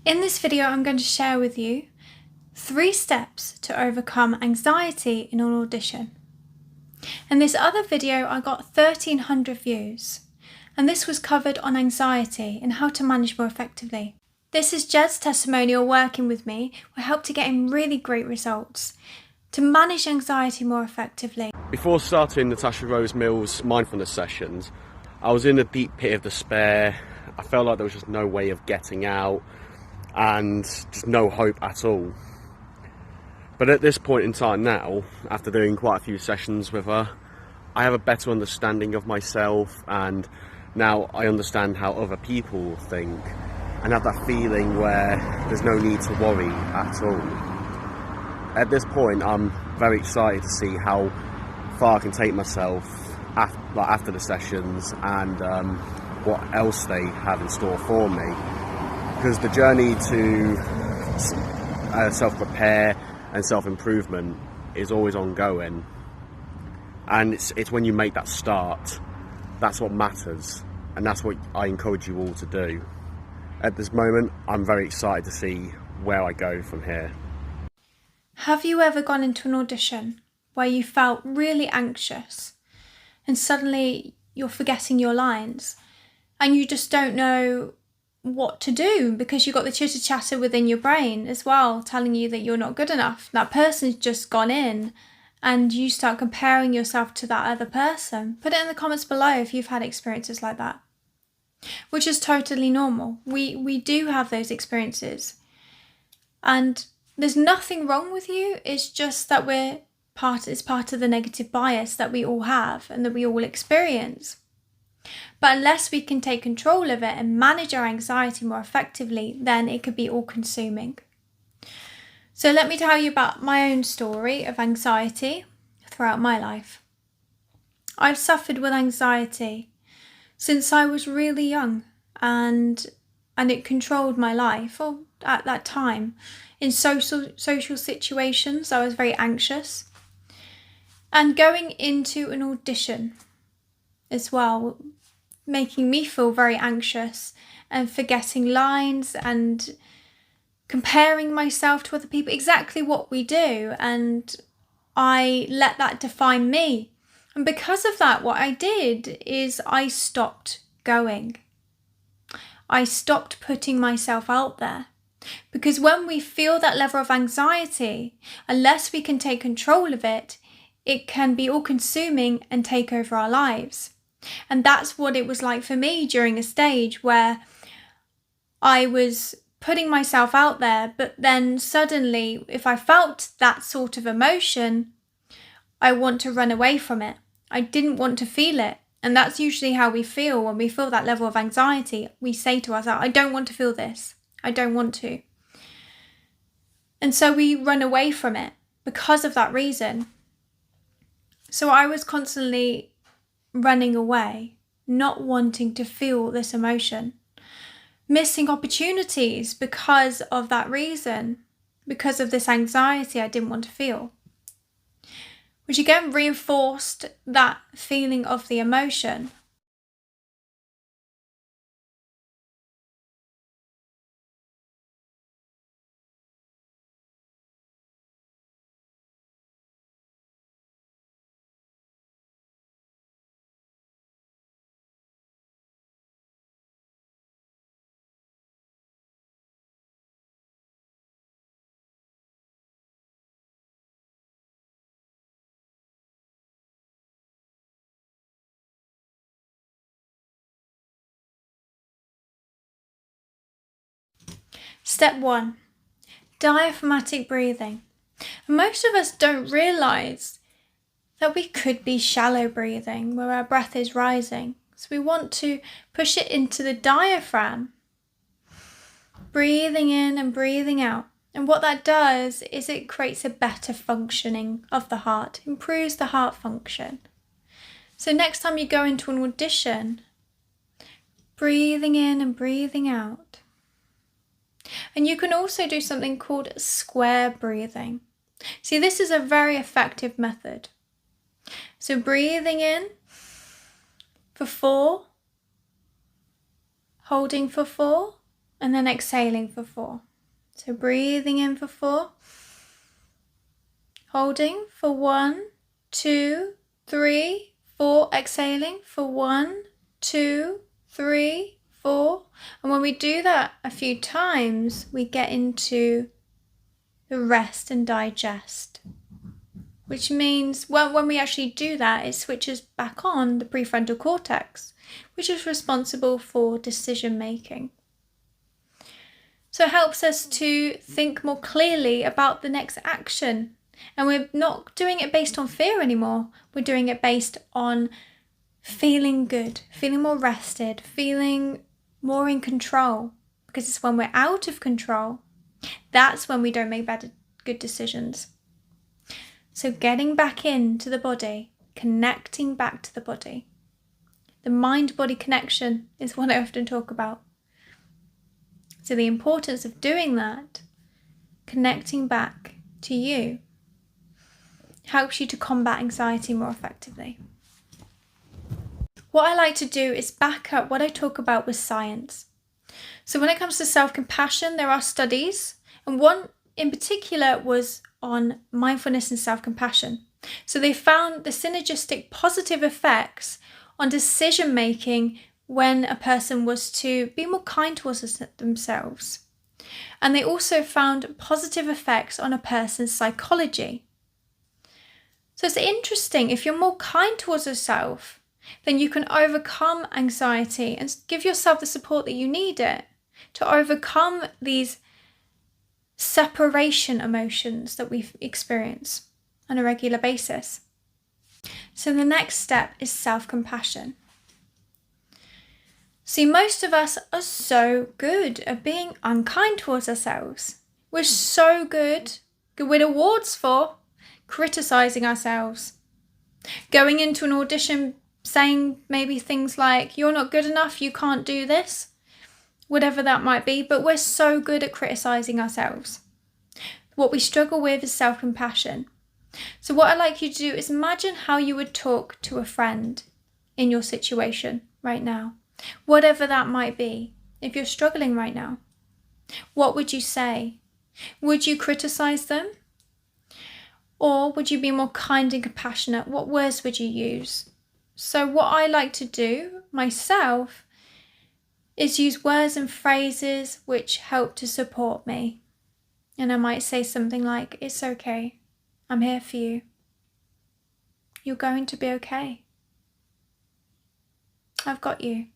In this video, I'm going to share with you 3 steps to overcome anxiety in an audition. In this other video, I got 1,300 views, and this was covered on anxiety and how to manage more effectively. This is Jed's testimonial working with me. We helped to get him really great results to manage anxiety more effectively. Before starting Natasha Rose Mills' mindfulness sessions, I was in a deep pit of despair. I felt like there was just no way of getting out and just no hope at all. But at this point in time now, after doing quite a few sessions with her, I have a better understanding of myself, and now I understand how other people think and have that feeling where there's no need to worry at all. At this point, I'm very excited to see how far I can take myself after the sessions and what else they have in store for me. Because the journey to self-repair and self-improvement is always ongoing, and it's when you make that start that's what matters, and that's what I encourage you all to do. At this moment, I'm very excited to see where I go from here. Have you ever gone into an audition where you felt really anxious and suddenly you're forgetting your lines and you just don't know what to do because you've got the chitter chatter within your brain as well telling you that you're not good enough? That person's just gone in and you start comparing yourself to that other person. Put it in the comments below if you've had experiences like that, which is totally normal. We do have those experiences, and there's nothing wrong with you. It's just that it's part of the negative bias that we all have and that we all experience. But unless we can take control of it and manage our anxiety more effectively, then it could be all-consuming. So let me tell you about my own story of anxiety throughout my life. I've suffered with anxiety since I was really young, and it controlled my life. At that time, in social situations, I was very anxious. And going into an audition as well, making me feel very anxious and forgetting lines and comparing myself to other people, exactly what we do. And I let that define me. And because of that, what I did is I stopped going. I stopped putting myself out there. Because when we feel that level of anxiety, unless we can take control of it, it can be all-consuming and take over our lives. And that's what it was like for me during a stage where I was putting myself out there, but then suddenly, if I felt that sort of emotion, I want to run away from it. I didn't want to feel it. And that's usually how we feel when we feel that level of anxiety. We say to ourselves, I don't want to feel this. I don't want to. And so we run away from it because of that reason. So I was constantly running away, not wanting to feel this emotion, missing opportunities because of that reason, because of this anxiety I didn't want to feel, which again reinforced that feeling of the emotion. Step 1, diaphragmatic breathing. Most of us don't realise that we could be shallow breathing, where our breath is rising. So we want to push it into the diaphragm, breathing in and breathing out. And what that does is it creates a better functioning of the heart, improves the heart function. So next time you go into an audition, breathing in and breathing out. And you can also do something called square breathing. See, this is a very effective method. So breathing in for 4, holding for 4, and then exhaling for 4. So breathing in for 4, holding for 1, 2, 3, 4, exhaling for 1, 2, 3, 4. And when we do that a few times, we get into the rest and digest, which means when we actually do that, it switches back on the prefrontal cortex, which is responsible for decision making. So it helps us to think more clearly about the next action. And we're not doing it based on fear anymore. We're doing it based on feeling good, feeling more rested, feeling more in control. Because it's when we're out of control, that's when we don't make good decisions. So getting back into the body, connecting back to the body. The mind-body connection is what I often talk about. So the importance of doing that, connecting back to you, helps you to combat anxiety more effectively. What I like to do is back up what I talk about with science. So when it comes to self-compassion, there are studies, and one in particular was on mindfulness and self-compassion. So they found the synergistic positive effects on decision-making when a person was to be more kind towards themselves. And they also found positive effects on a person's psychology. So it's interesting, if you're more kind towards yourself, then you can overcome anxiety and give yourself the support that you need it to overcome these separation emotions that we experience on a regular basis. So the next step is self-compassion. See, most of us are so good at being unkind towards ourselves. We're so good to win awards for criticizing ourselves. Going into an audition saying maybe things like, you're not good enough, you can't do this, whatever that might be, but we're so good at criticizing ourselves. What we struggle with is self-compassion. So what I'd like you to do is imagine how you would talk to a friend in your situation right now. Whatever that might be, if you're struggling right now, what would you say? Would you criticize them? Or would you be more kind and compassionate? What words would you use? So what I like to do myself is use words and phrases which help to support me. And I might say something like, it's okay, I'm here for you. You're going to be okay. I've got you.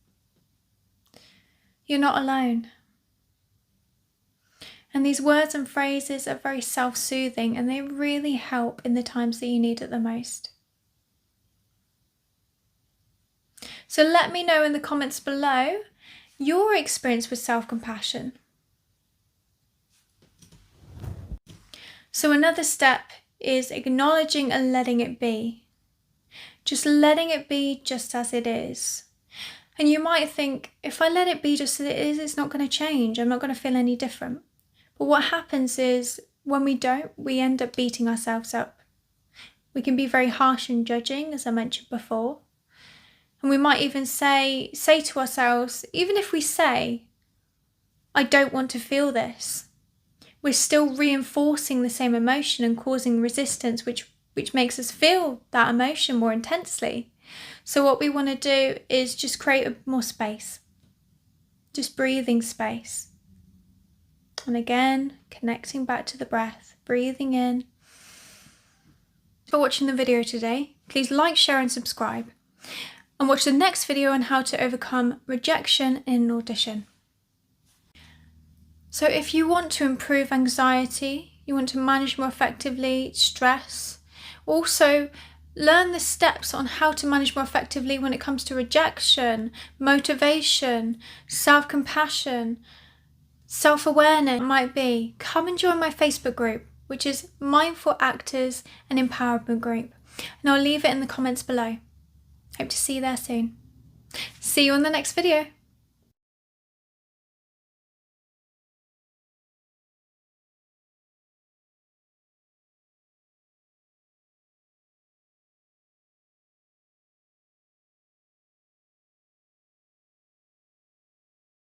You're not alone. And these words and phrases are very self-soothing, and they really help in the times that you need it the most. So let me know in the comments below your experience with self-compassion. So another step is acknowledging and letting it be. Just letting it be just as it is. And you might think, if I let it be just as it is, it's not going to change. I'm not going to feel any different. But what happens is, when we don't, we end up beating ourselves up. We can be very harsh and judging, as I mentioned before. And we might even say to ourselves, even if we say, I don't want to feel this, we're still reinforcing the same emotion and causing resistance, which makes us feel that emotion more intensely. So what we want to do is just create more space, just breathing space. And again, connecting back to the breath, breathing in. For watching the video today, please like, share and subscribe. And watch the next video on how to overcome rejection in an audition. So if you want to improve anxiety, you want to manage more effectively stress, also learn the steps on how to manage more effectively when it comes to rejection, motivation, self-compassion, self-awareness, might be, come and join my Facebook group, which is Mindful Actors and Empowerment Group. And I'll leave it in the comments below. Hope to see you there soon. See you on the next video.